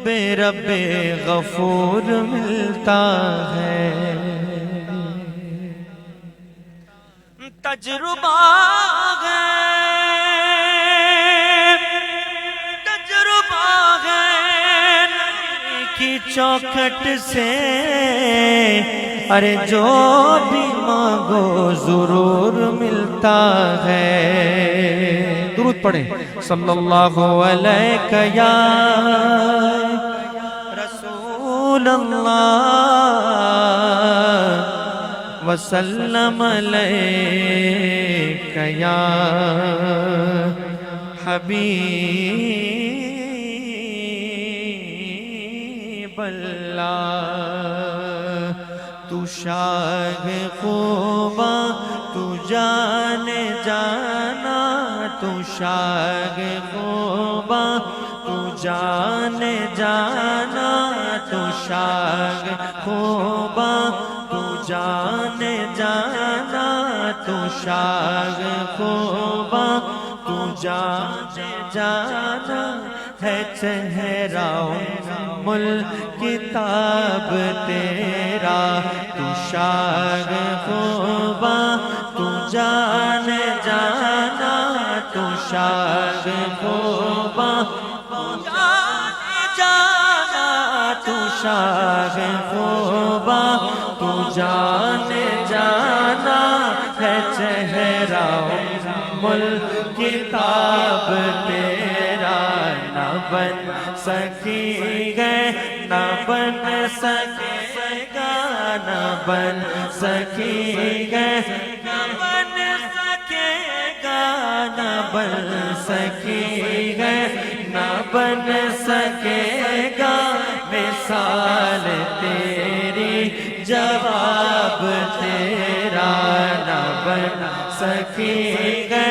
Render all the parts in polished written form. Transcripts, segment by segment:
بے رب غفور ملتا ہے۔ تجربہ ہے، تجربہ ہے نبی کی چوکھٹ سے، ارے جو بھی مانگو ضرور ملتا ہے۔ درود پڑھیں، صلی اللہ علیہ یا رسول اللہ وسلم علیک یا حبیب اللہ۔ تو شاہ خوباں تو جان جانا، تو شاہ خوباں تو جان جانا، تو شاہ خوباں تو جان جانا، تو شاہ خوباں تو جان جانا ہے۔ چہرہ ام الکتاب تیرا، تو شاہ خوباں تو جان جانا، تو شاہ خوباں تو جان جانا، تو شاہ خوباں تو جان جانا ہے۔ چہرہ ام الکتاب تیرا، نہ بن سکی ہے نہ بن سکے گا، نہ بن سکی ہے نہ بن سکے گا، نہ بن سکی ہے نہ بن سکے گا، مثال تیری جواب تیرا، نہ بن سکی ہے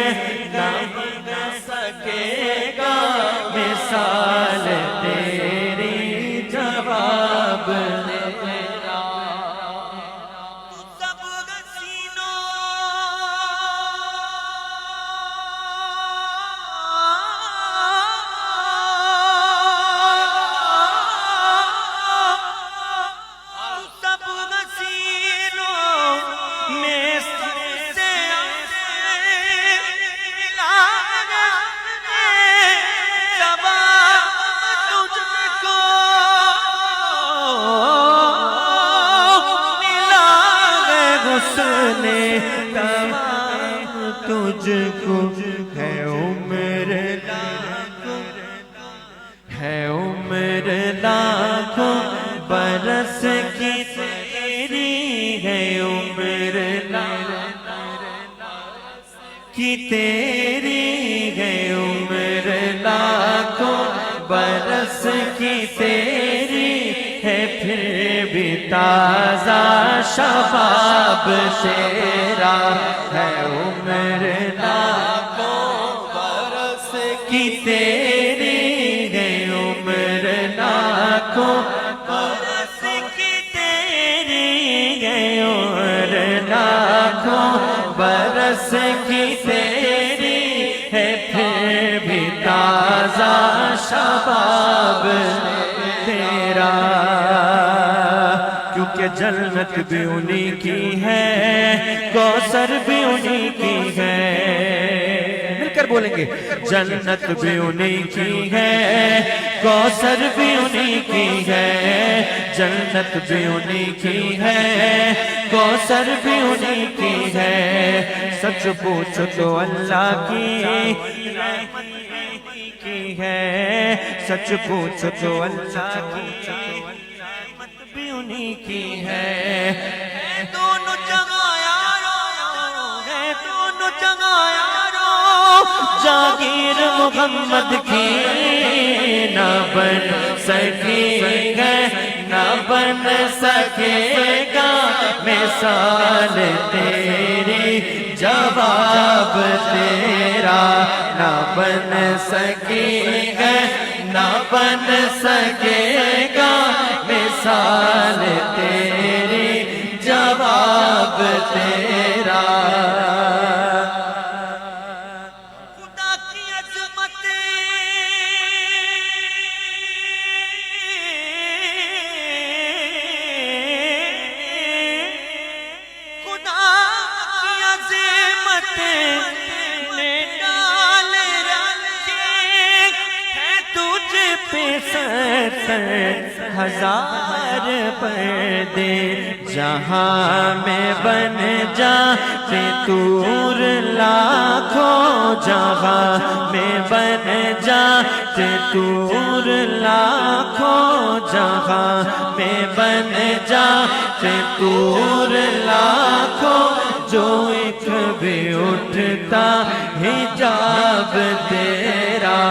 نہ بن سکے گا، مثال تیری جواب تیرا۔ سب حسینوں سب حسینوں میں سب سے تجھ کو ہے عمر لاکھوں، ہے عمر لاکھوں برس کی تیری، ہے عمر کی تیری، ہے عمر لاکھوں برس کی تیری، ہے پھر بھی تازہ شباب تیرا، ہے عمر لاکھوں برس کی تیری، ہے عمر لاکھوں برس کی تیری، ہے عمر لاکھوں برس کی تیری، ہے پھر بھی تازہ شباب تیرا۔ کیونکہ جنت بھی انہی کی ہے، کوثر بھی انہی کی ہے، مل کر بولیں گے، جنت بھی انہی کی ہے، کوثر بھی انہی کی ہے، جنت بھی انہی کی ہے، کوثر بھی انہی کی ہے۔ سچ پوچھو تو اللہ کی ہے، سچ پوچھو تو اللہ کی بھی انہی کی ہے۔ دونوں جگہ یارو، ہے دونوں جگہ یارو، جاگیر محمد کی نہ بن سکی ہے نہ بن سکے گا، مثال تیری جواب تیرا، نہ بن سکی ہے نہ بن سکے گا، مثال تیری جواب تیرا۔ خدا کی عظمت نے ڈال رکھے ہیں تجھ پہ 70,000 پردے، جہاں میں بن جاتے طور لاکھوں، جہاں میں بن جاتے طور لاکھوں، جہاں میں بن جاتے طور لاکھوں، جو ایک بھی اٹھتا حجاب تیرا،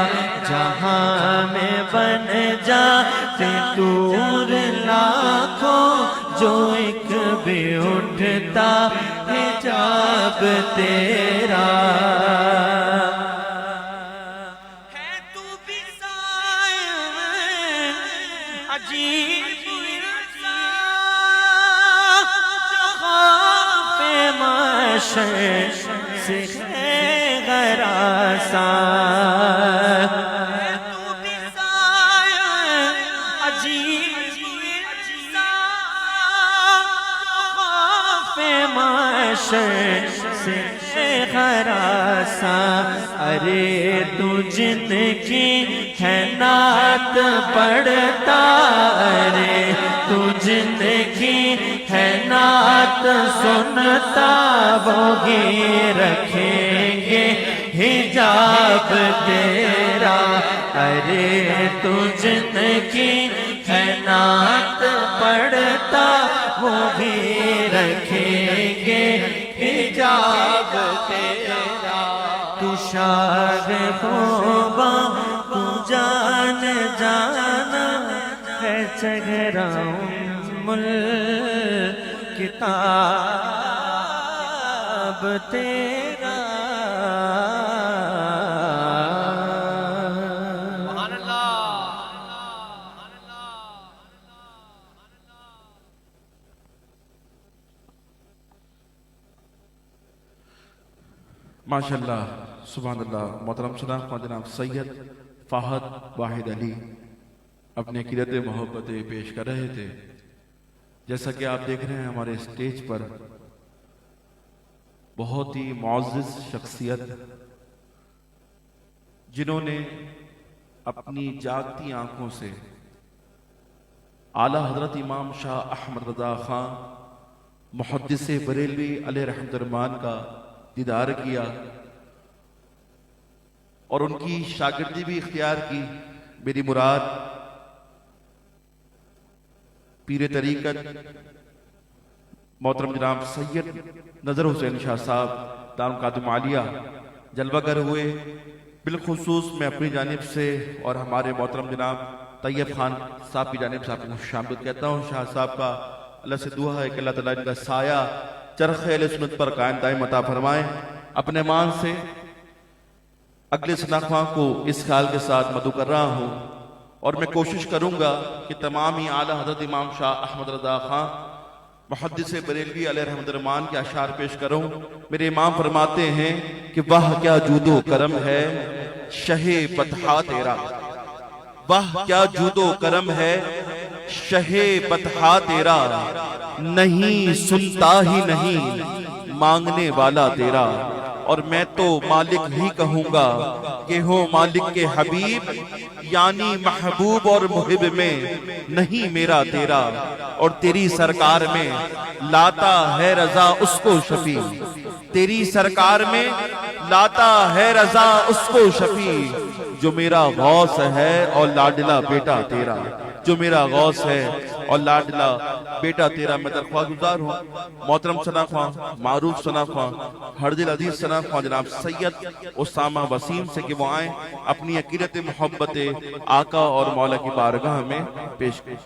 جہاں میں بن جاتے طور لاکھوں، جو ایک بھی اٹھتا حجاب تیرا، ہے تو بھی سایہ عجیب سے غراساں، ہے تو بھی سایہ عجیب خوف معشر سے غراساں، ارے تو جن کی ہے نعت پڑھتا، ارے تو جن کی ہے نعت سنتا، وہی رکھیں گے حجاب تیرا، ارے تو جن کی ہے نعت پڑھتا، وہی رکھیں گے حجاب تیرا، تو شاد خوبا تو جان جانا ہے چہرہ کتاب تیرا، سبحان اللہ۔ ماشاءاللہ، سبحان اللہ۔ محترم جناب جناب سید فہد واحد علی اپنے عقیدت محبت پیش کر رہے تھے۔ جیسا کہ آپ دیکھ رہے ہیں ہمارے اسٹیج پر بہت ہی معزز شخصیت، جنہوں نے اپنی جاگتی آنکھوں سے اعلیٰ حضرت امام شاہ احمد رضا خان محدث بریلوی علیہ رحمۃ الرحمن کا دیدار کیا اور ان کی شاگردی بھی اختیار کی۔ میری مراد پیر طریقت محترم جناب سید نظر حسین شاہ صاحب دارالمعارف عالیہ جلوہ گر ہوئے۔ بالخصوص میں اپنی جانب سے اور ہمارے محترم جناب طیب خان صاحب کی جانب سے آپ کو شامل کہتا ہوں۔ شاہ صاحب کا اللہ سے دعا ہے کہ اللہ تعالیٰ ان کا سایہ چرخ اہل سنت پر قائم دائم عطا فرمائے۔ اپنے مان سے اگلے سناخواں کو اس خیال کے ساتھ مدعو کر رہا ہوں، اور میں کوشش کروں گا کہ تمام ہی اعلیٰ حضرت امام شاہ احمد رضا خان محدث بریلوی علیہ رحمۃ الرحمن کے اشعار پیش کروں۔ میرے امام فرماتے ہیں کہ واہ کیا جود و کرم ہے شہ بطحا تیرا، واہ کیا جود و کرم ہے شہ بطحا تیرا، نہیں سنتا ہی نہیں مانگنے والا تیرا، اور میں تو مالک ہی کہوں گا کہ ہو مالک کے حبیب، یعنی محبوب اور محب میں نہیں میرا تیرا، اور تیری سرکار میں لاتا ہے رضا اس کو شفیع، تیری سرکار میں لاتا ہے رضا اس کو شفیع، جو میرا غوث ہے اور لاڈلا بیٹا تیرا، جو میرا غوث ہے اور لاڈلا بیٹا تیرا۔ میں درخواست گزار ہوں محترم ثناخواں معروف ثناخواں ہر دل عزیز ثناخواں جناب سید اسامہ وسیم سے کہ وہ آئیں اپنی عقیدت محبت آقا اور مولا کی بارگاہ میں پیش کریں۔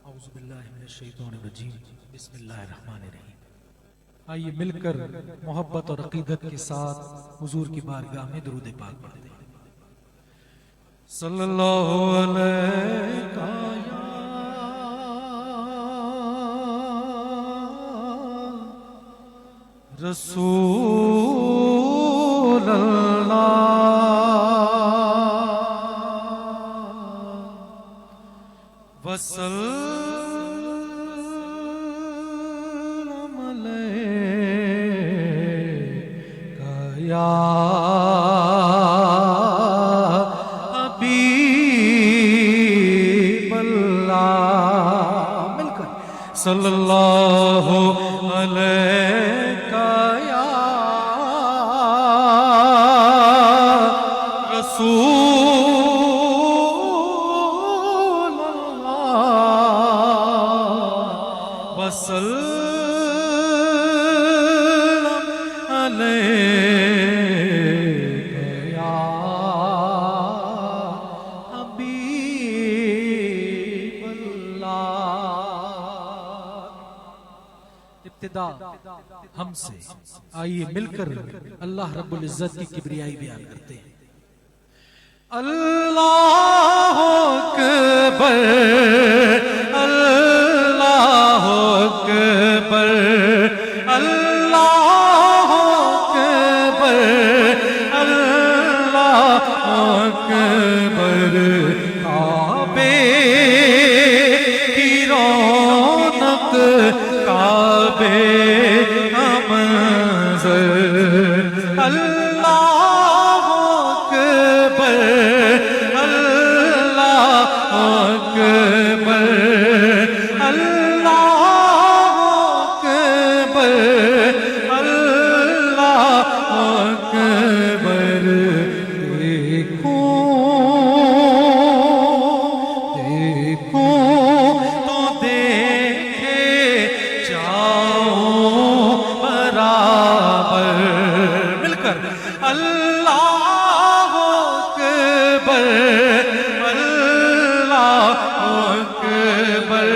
اعوذ باللہ من الشیطان الرجیم، بسم اللہ الرحمن الرحیم۔ آئیے مل کر محبت اور عقیدت کے ساتھ حضور کی بارگاہ میں درود پاک پڑھتے ہیں۔ صلی اللہ علیہ رسول اللہ وسلم علیکہ یا حبیب اللہ، مل کر صلی اللہ علیکہ یا رسول اللہ وسلم علیکہ یا حبیب اللہ۔ ابتدا ہم سے آئیے مل کر اللہ رب العزت کی کبریائی بیان کرتے ہیں۔ اللہ اکبر اللہ اکبر اللہ اکبر اللہ اکبر، کعبے کی رونق کعبے کا منظر، اللہ اکبر اللہ اکبر اللہ اکبر اللہ اکبر، دیکھو دیکھو تو دیکھے جاؤ برابر، مل کر اللہ اکبر اللہ اکبر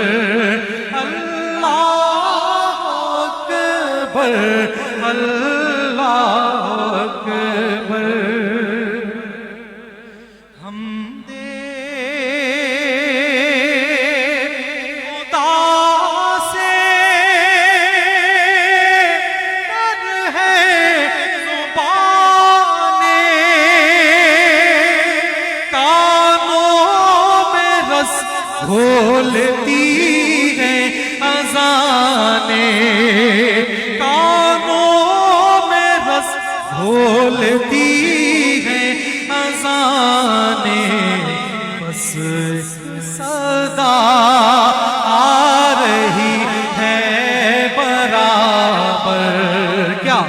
اللہ اکبر اللہ اکبر، ہم دے خدا سے در ہے زبانیں، کانوں میں رس گھولتی ہیں اذانیں، کانوں میں رس گھولتی ہیں اذانیں، بس صدا آ رہی ہے برابر، کیا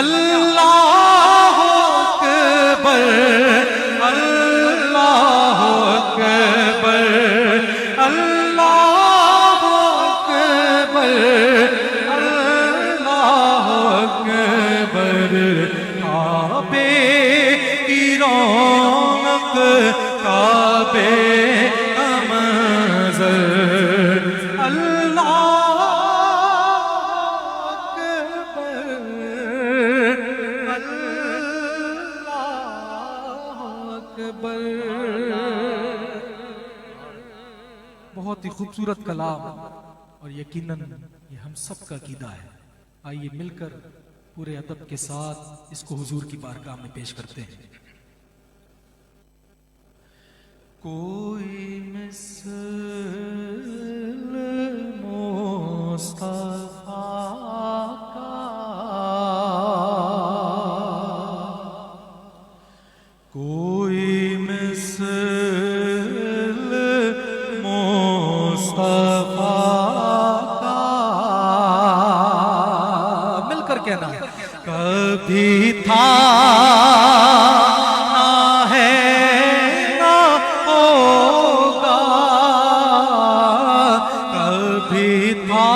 اللہ اکبر اللہ اکبر اللہ اکبر اللہ اکبر، کعبے کی رونق کعبے کا منظر، اللہ اکبر اللہ اکبر۔ بہت ہی خوبصورت کلام اور یقیناً یہ ہم سب کا عقیدہ ہے۔ آئیے مل کر پورے ادب کے ساتھ اس کو حضور کی بارگاہ میں پیش کرتے ہیں۔ کوئی مثل مصطفیٰ کا، کوئی مثل مصطفیٰ کا، مل کر کہنا کبھی تھا نہ ہے نہ ہوگا، کبھی تھا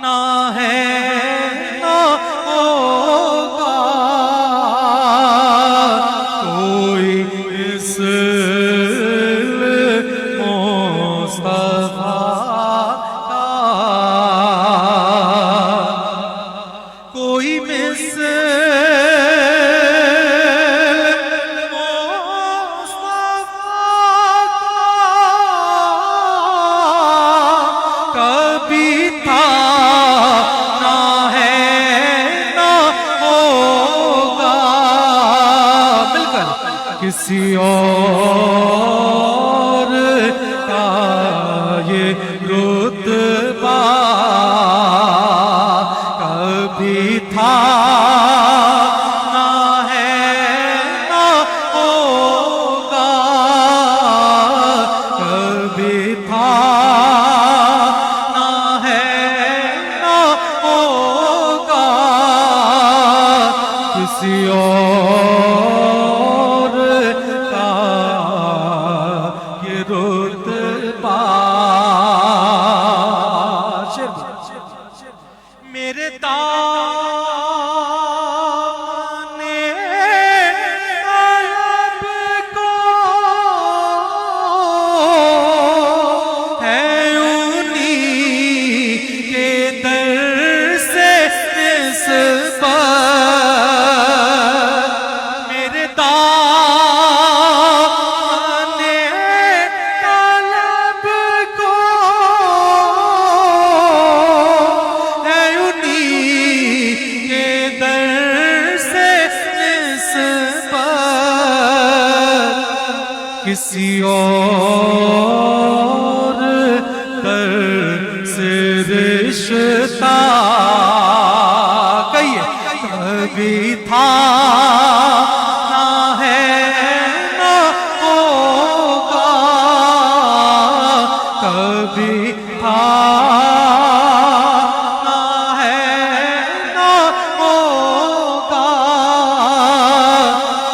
نہ ہے نہ ہوگا، کوئی مثل مصطفیٰ کا، کوئی مثل کسی اور کا یہ رتبہ کبھی تھا نہ ہے نہ ہوگا، کبھی تھا نہ ہے نہ ہوگا، کسی اور کا یہ رتبہ۔ میرے دامن طلب کو ہے انہی کے در سے نسبت، میرے دامن طلب کو ہے انہی کے در سے نسبت، کسی اور در سے رشتہ کہیے کبھی تھا نہ ہے نہ ہوگا، کبھی تھا نہ ہے نہ ہوگا،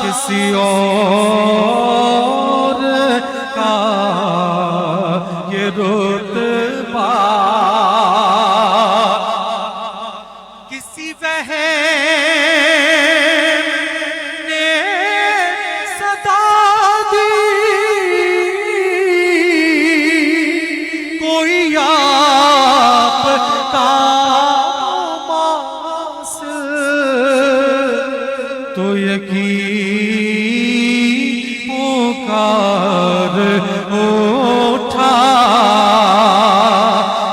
کسی اور کا یہ رتبہ۔ کسی وہم نے صدا دی، کوئی آپ کا مواصل، تو یقین پکار اٹھا،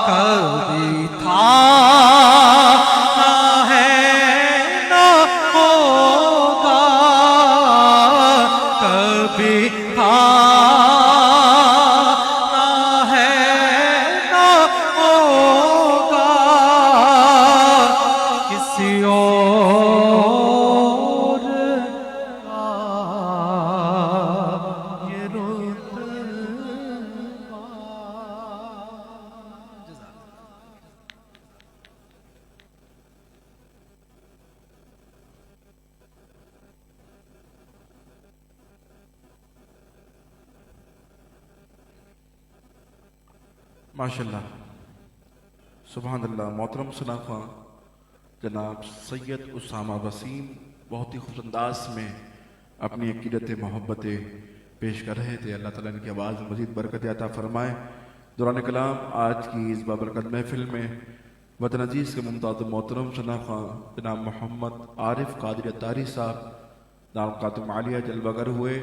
کبھی تھا نہ ہے نہ ہوگا، کبھی تھا نہ ہے نہ ہوگا، کسی اور کا یہ رتبہ۔ ماشاءاللہ، سبحان اللہ۔ محترم سنافہ جناب سید اسامہ وسیم بہت ہی خوش انداز میں اپنی عقیدت محبت پیش کر رہے تھے۔ اللہ تعالیٰ ان کی آواز میں مزید برکت عطا فرمائے۔ دوران کلام آج کی اس بابرکت محفل میں وطن عزیز کے ممتاز محترم شناخواں جناب محمد عارف قادری اتاری صاحب دارالمکاتب عالیہ جلوہ گر ہوئے۔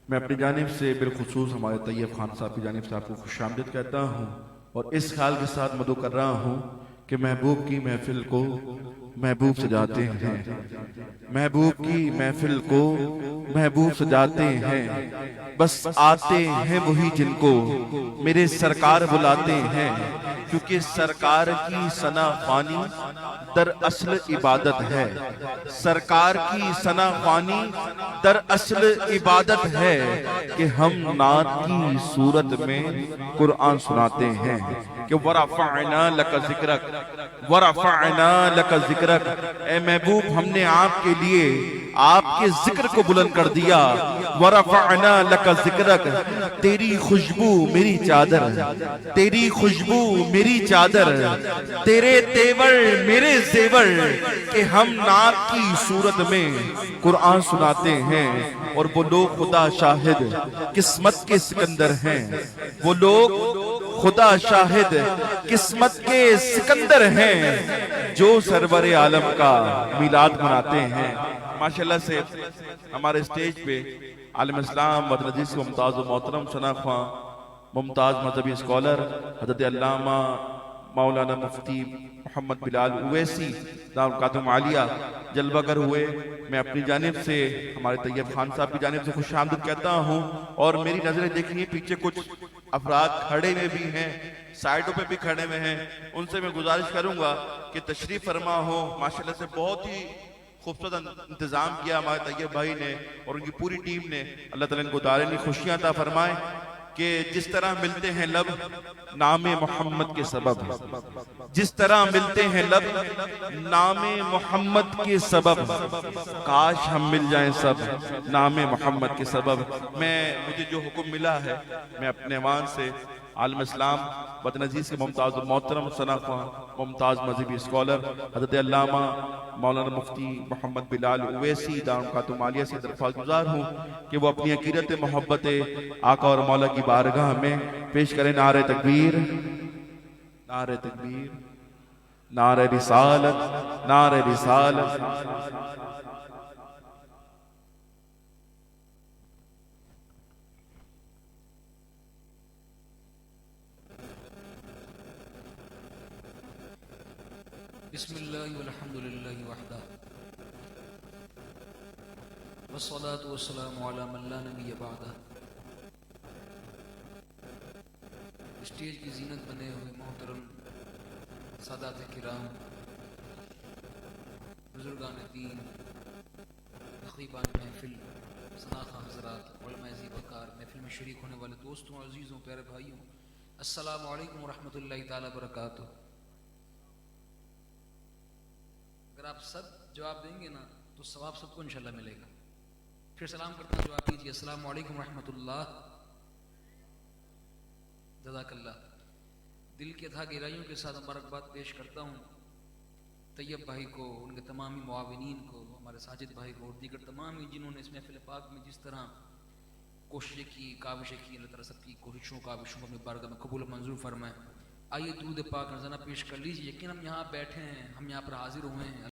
میں اپنی جانب سے بالخصوص ہمارے طیب خان صاحب کی جانب سے آپ کو خوش آمدید کہتا ہوں، اور اس خیال کے ساتھ مدعو کر رہا ہوں کہ محبوب کی محفل کو محبوب سجاتے ہیں، محبوب کی محفل کو محبوب سجاتے ہیں، بس آتے ہیں وہی جن کو میرے سرکار بلاتے ہیں، کیونکہ سرکار کی ثنا خوانی در اصل عبادت ہے، سرکار کی ثنا خوانی در اصل عبادت ہے، کہ ہم نعت کی صورت میں قرآن سناتے ہیں کہ وَرَفَعْنَا لَكَ ذِكْرَكَ وَرَفَعْنَا لَكَ ذِكْرَكَ، اے محبوب ہم نے آپ کے لیے آپ کے ذکر کو بلند کر دیا، وَرَفَعْنَا لَكَ ذِكْرَكَ، تیری خوشبو میری چادر، تیری خوشبو میری چادر، تیرے تیور میرے زیور، کہ ہم نعت کی صورت میں قرآن سناتے ہیں۔ اور وہ لوگ خدا شاہد قسمت کے سکندر ہیں، وہ لوگ خدا شاہد قسمت کے سکندر ہیں جو سرور عالم کا میلاد مناتے ہیں۔ ماشاءاللہ سے ہمارے اسٹیج پہ عالم اسلام وطن عزیز کے ممتاز و محترم شناخواں ممتاز مذہبی اسکالر حضرت علامہ مولانا مفتی محمد بلال اویسی دارالقادم عالیہ جلوہ گر ہوئے، میں اپنی جانب سے ہمارے طیب خان صاحب کی جانب سے خوش آمدید کہتا ہوں، اور میری نظریں دیکھیں پیچھے کچھ افراد کھڑے ہوئے بھی ہیں، سائیڈوں پہ بھی کھڑے ہوئے ہیں، ان سے میں گزارش کروں گا کہ تشریف فرما ہو۔ ماشاءاللہ سے بہت ہی خوبصورت انتظام کیا ہمارے طیب بھائی نے اور ان کی پوری ٹیم نے۔ اللہ تعالیٰ ان کو دارین خوشیاں عطا فرمائے کہ جس طرح ملتے ہیں لب نام محمد کے سبب، جس طرح ملتے ہیں لب نام محمد کے سبب، کاش ہم مل جائیں سب نام محمد کے سبب۔ مجھے جو حکم ملا ہے میں اپنے ایوان سے عالم اسلام وطن عزیز کے ممتاز و محترم ثناء ممتاز مذہبی اسکالر حضرت علامہ مولانا مفتی محمد بلال اویسی دارالقادم عالیہ سے درخواست گزار ہوں کہ وہ اپنی عقیدت محبت آقا اور مولا کی بارگاہ میں پیش کریں نعرہ تکبیر، نعرہ تکبیر، نعرہ رسالت، نعرہ رسالت۔ بسم اللہ والحمد للہ وحدہ والصلاة والسلام علی من لا نبی بعدہ۔ اسٹیج کی زینت بنے ہوئے محترم سادات کرام، بزرگان دین، خطیبان محفل، ثناء حضرات، علماء عزیز وقار، محفل میں شریک ہونے والے دوستوں، عزیزوں، پیارے بھائیوں، السلام علیکم ورحمۃ اللہ تعالی وبرکاتہ۔ اگر آپ سب جواب دیں گے نا تو ثواب سب کو انشاءاللہ ملے گا۔ پھر سلام کرتا ہوں، جواب دیجیے، السلام علیکم ورحمۃ اللہ، جزاک اللہ۔ دل کی اتھا گہرائیوں کے ساتھ مبارکباد پیش کرتا ہوں طیب بھائی کو، ان کے تمامی معاونین کو، ہمارے ساجد بھائی کو، اور دیگر تمام ہی جنہوں نے اس محفل پاک میں جس طرح کوششیں کی، کاوشیں کی، اللہ تعالیٰ سب کی کوششوں کاوشوں کو اپنی بارگاہ میں قبول و منظور فرمائے۔ آئیے درود پاک نذرانہ پیش کر لیجیے۔ یقین ہم یہاں بیٹھے ہیں، ہم یہاں پر حاضر ہوئے ہیں